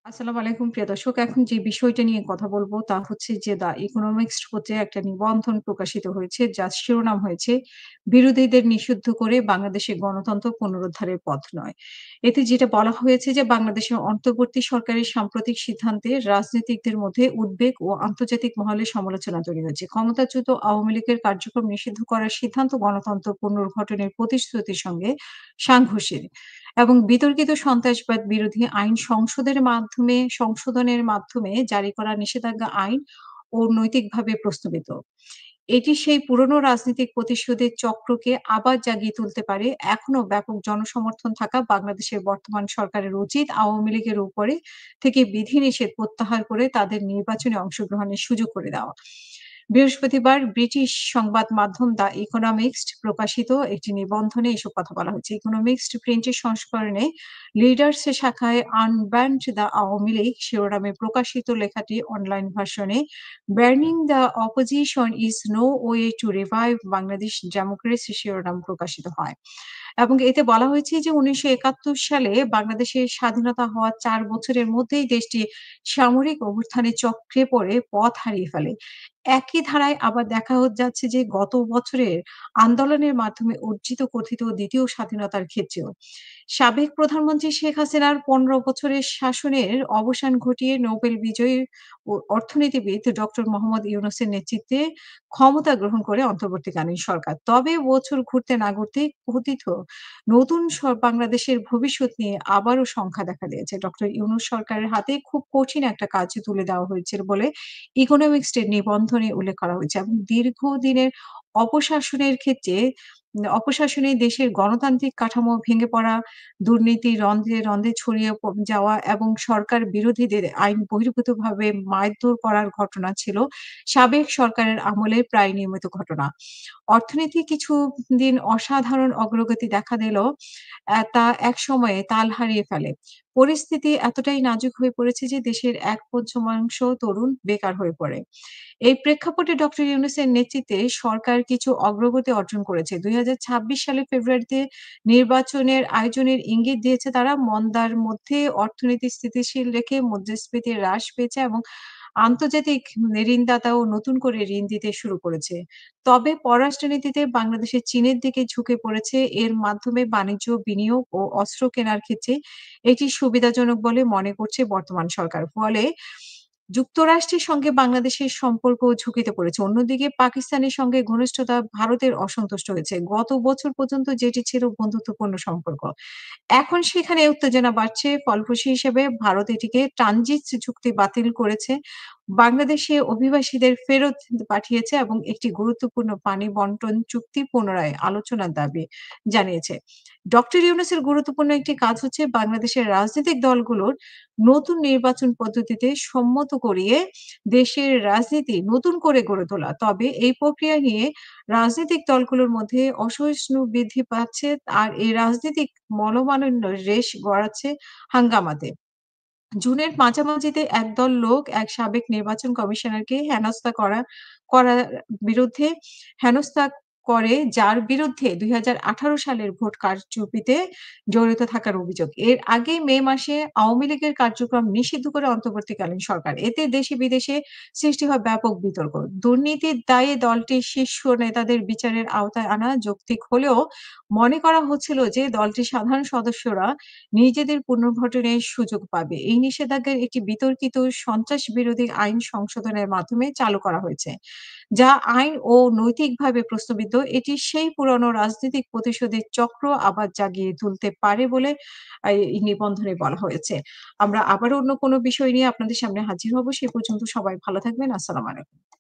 আসসালামু আলাইকুম প্রিয় দর্শক। এখন যে বিষয়টা নিয়ে কথা বলব তা হচ্ছে যে দ্য ইকোনমিক্স পত্রিকায় একটা নিবন্ধন প্রকাশিত হয়েছে যার শিরোনাম হয়েছে বিরোধীদের নিষিদ্ধ করে বাংলাদেশে গণতন্ত্র পুনরুদ্ধারের পথ নয়। এতে যেটা বলা হয়েছে যে বাংলাদেশের অন্তর্বর্তী সরকারের সাম্প্রতিক সিদ্ধান্তে রাজনীতিকদের মধ্যে উদ্বেগ ও আন্তর্জাতিক মহলে সমালোচনা তৈরি হয়েছে। ক্ষমতাচ্যুত আওয়ামী লীগের কার্যক্রম নিষিদ্ধ করার সিদ্ধান্ত গণতন্ত্র পুনর্গঠনের প্রতিশ্রুতির সঙ্গে সাংঘর্ষিক। এবং বিতর্কিত সন্ত্রাসবাদ বিরোধী আইন সংশোধনের মাধ্যমে জারি করা নিষেধাজ্ঞা আইন ও নৈতিকভাবে প্রশ্নবিদ্ধ। এটি সেই পুরনো রাজনৈতিক প্রতিশোধের চক্রকে আবার জাগিয়ে তুলতে পারে। এখনো ব্যাপক জনসমর্থন থাকা বাংলাদেশের বর্তমান সরকারের উচিত আওয়ামী লীগের উপরে থেকে বিধিনিষেধ প্রত্যাহার করে তাদের নির্বাচনে অংশগ্রহণের সুযোগ করে দেওয়া। বৃহস্পতিবার ব্রিটিশ সংবাদ মাধ্যম দ্য ইকোনমিক্সড প্রকাশিত একটি নিবন্ধনে এসব কথা বলা হয়েছে। ইকোনমিক্সড প্রিন্টের সংস্করণে লিডার্স এর শাখায় আনব্যান্ড দ্য আওয়ামী লীগ শিরোনামে প্রকাশিত লেখাটি অনলাইন ভার্সনে burning the opposition is no way to revive Bangladesh democracy শিরোনাম প্রকাশিত হয়। এবং এতে বলা হয়েছে যে ১৯৭১ সালে বাংলাদেশের স্বাধীনতা হওয়ার ৪ বছরের মধ্যেই দেশটি সামরিক অভ্যুত্থানের চক্রে পড়ে পথ হারিয়ে ফেলে। একই ধারায় আবার দেখা যাচ্ছে যে গত বছরের আন্দোলনের মাধ্যমে অর্জিত কথিত ২য় স্বাধীনতার ক্ষেত্রেও। সাবেক প্রধানমন্ত্রী শেখ হাসিনার ১৫ বছরের শাসনের অবসান ঘটিয়ে নোবেল বিজয়ী অর্থনীতিবিদ ডক্টর মোহাম্মদ ইউনূসের নেতৃত্বে ক্ষমতা গ্রহণ করে অন্তর্বর্তীকালীন সরকার। তবে বছর ঘুরতে না ঘুরতেই কথিত নতুন বাংলাদেশের ভবিষ্যৎ নিয়ে আবারও শঙ্কা দেখা দিয়েছে। ডক্টর ইউনূস সরকারের হাতে খুব কঠিন একটা কাজ তুলে দেওয়া হয়েছিল বলে ইকোনমিক্স এর নিবন্ধনে উল্লেখ করা হয়েছে এবং দীর্ঘদিনের অপশাসনের ক্ষেত্রে অপশাসনে দেশের গণতান্ত্রিক কাঠামো ভেঙে পড়া, দুর্নীতি রন্ধ্রে, রন্ধ্রে ছড়িয়ে যাওয়া এবং সরকার বিরোধীদের আইন বহির্ভূতভাবে মারধর করার ঘটনা ছিল সাবেক সরকারের আমলে প্রায় নিয়মিত ঘটনা। অর্থনীতি কিছুদিন অসাধারণ অগ্রগতি দেখা দিলেও তা একসময়ে তাল হারিয়ে ফেলে। পরিস্থিতি এতটাই নাজুক হয়ে পড়েছে যে দেশের ১/৫ তরুণ বেকার হয়ে পড়ে। এই প্রেক্ষাপটে ডক্টর ইউনূসের নেতৃত্বে সরকার কিছু অগ্রগতি অর্জন করেছে। ২০২৬ সালের ফেব্রুয়ারিতে নির্বাচনের আয়োজনের ইঙ্গিত দিয়েছে তারা। মন্দার মধ্যে অর্থনীতি স্থিতিশীল রেখে মুদ্রাস্ফীতি হ্রাস পেয়েছে এবং আন্তর্জাতিক ঋণদাতাও নতুন করে ঋণ দিতে শুরু করেছে। তবে পররাষ্ট্রনীতিতে বাংলাদেশের চীনের দিকে ঝুঁকে পড়েছে। এর মাধ্যমে বাণিজ্য, বিনিয়োগ ও অস্ত্র কেনার ক্ষেত্রে এটি সুবিধাজনক বলে মনে করছে বর্তমান সরকার। ফলে যুক্তরাষ্ট্রের সঙ্গে বাংলাদেশের সম্পর্কও ঝুঁকিতে পড়েছে। অন্যদিকে পাকিস্তানের সঙ্গে ঘনিষ্ঠতা ভারতের অসন্তুষ্ট হয়েছে। গত বছর পর্যন্ত যেটি ছিল বন্ধুত্বপূর্ণ সম্পর্ক। এখন সেখানে উত্তেজনা বাড়ছে। ফলপ্রসূ হিসেবে ভারত এটিকে ট্রানজিট চুক্তি বাতিল করেছে। বাংলাদেশে অভিবাসীদের ফেরত পাঠিয়েছে এবং একটি গুরুত্বপূর্ণ পানি বন্টন চুক্তি পুনরায় আলোচনার দাবি জানিয়েছে। ডক্টর ইউনূসের গুরুত্বপূর্ণ একটি কাজ হচ্ছে বাংলাদেশের রাজনৈতিক দলগুলোর নতুন নির্বাচন পদ্ধতিতে সম্মত করিয়ে দেশের রাজনীতি নতুন করে গড়ে তোলা। তবে এই প্রক্রিয়া নিয়ে রাজনৈতিক দলগুলোর মধ্যে অসহিষ্ণু বৃদ্ধি পাচ্ছে আর এই রাজনৈতিক মনোমালিন্য রেশ গড়াচ্ছে হাঙ্গামাতে। জুনের মাঝামাঝিতে একদল লোক এক সাবেক নির্বাচন কমিশনারকে করার বিরুদ্ধে হেনস্থা করে যার বিরুদ্ধে ২০১৮ সালের ভোট কারচুপিতে জড়িত থাকার অভিযোগ। এর আগে মে মাসে আওয়ামী লীগের কার্যক্রম নিষিদ্ধ করে অন্তর্বর্তীকালীন সরকার। এতে দেশে-বিদেশে সৃষ্টি হয় ব্যাপক বিতর্ক। দুর্নীতির দায়ে দলটির শীর্ষ নেতাদের বিচারের আওতায় আনা যৌক্তিক হলেও মনে করা হচ্ছিল যে দলটির সাধারণ সদস্যরা নিজেদের পুনর্গঠনের সুযোগ পাবে। এই নিষেধাজ্ঞার একটি বিতর্কিত সন্ত্রাস বিরোধী আইন সংশোধনের মাধ্যমে চালু করা হয়েছে। যা আইন ও নৈতিকভাবে প্রশ্নবিদ্ধ। এটি সেই পুরনো রাজনৈতিক প্রতিশোধের চক্র আবার জাগিয়ে তুলতে পারে বলে এই নিবন্ধনে বলা হয়েছে। আমরা আবারও অন্য কোনো বিষয় নিয়ে আপনাদের সামনে হাজির হব। সে পর্যন্ত সবাই ভালো থাকবেন। আসসালামু আলাইকুম।